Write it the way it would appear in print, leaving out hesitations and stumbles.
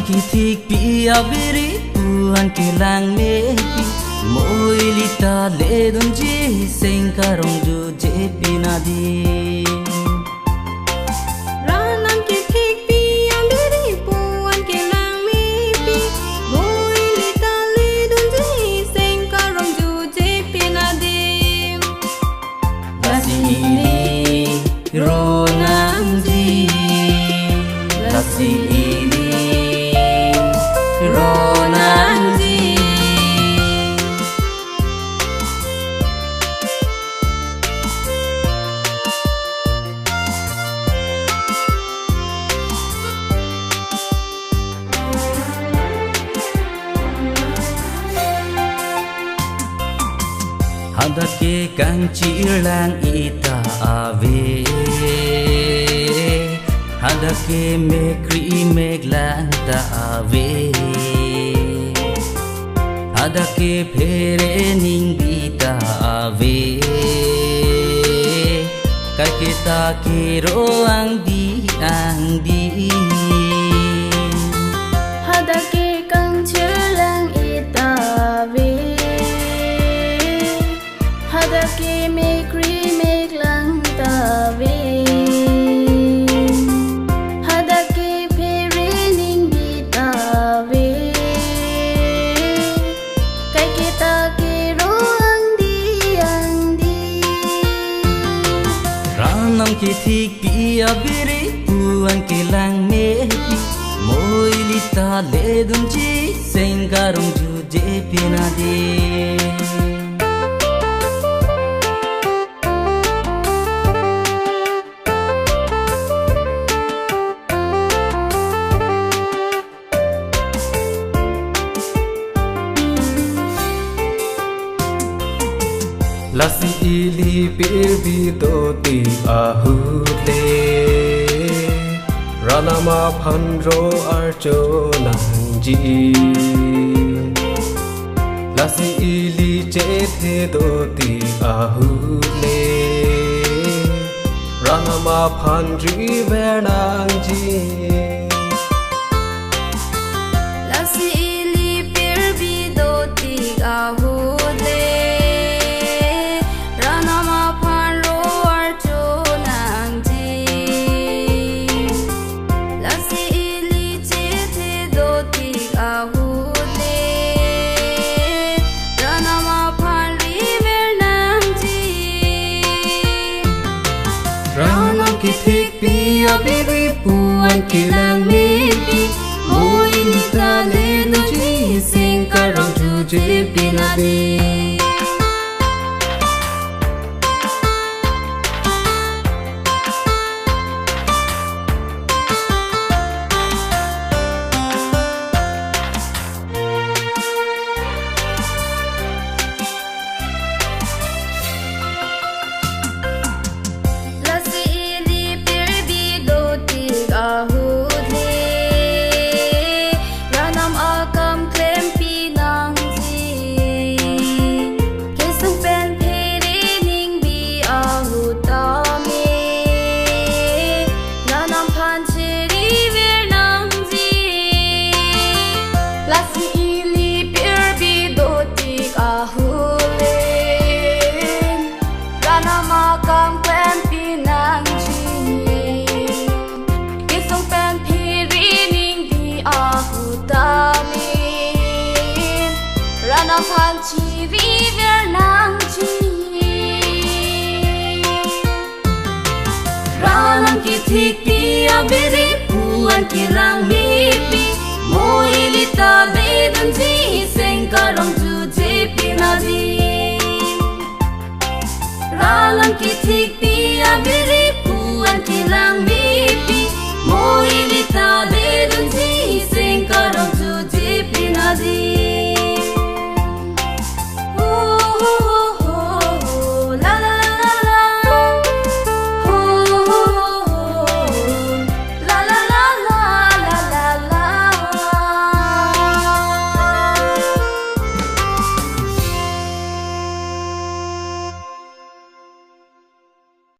ki thik pi abiri puan ki lang me pi moi li ta le dum ji sing karong ju je pi na di ranam ki thik pi abiri puan ki lang me pi moi li ta le dum ji sing karong ju je pi na di lasili ro nam ji lasili ro nam ji hada ke kang chi lang ita ave hada ke me kri me lang ta ave hada ke phere ning bita ave kai ke ta ke ro ang di hada ke kang chi lang ita ave hada ke me kri me lang ta ve hada ke phere ning bi ta ve kai ke ta ke ro ang di ranam ki thik pi abiri puan ki lang me pi moi li ta le dum ji sing karong ju je pi na de lasi ili pirbi to ti ahule ranama phanro archo nanji lasi ili che the to ti ahule ranama phandri venangji lasi ili pirbi do ti ahule ranam ki thik pi abiri puan ki lang me pi moi li ta le dum ji sing karong ju je pi na de ranam phan chi vi ver nang chi ranam ki thik pi abiri puan ki lang me pi moi li ta le dum ji sing karong ju je pi na di ranam ki thik pi abiri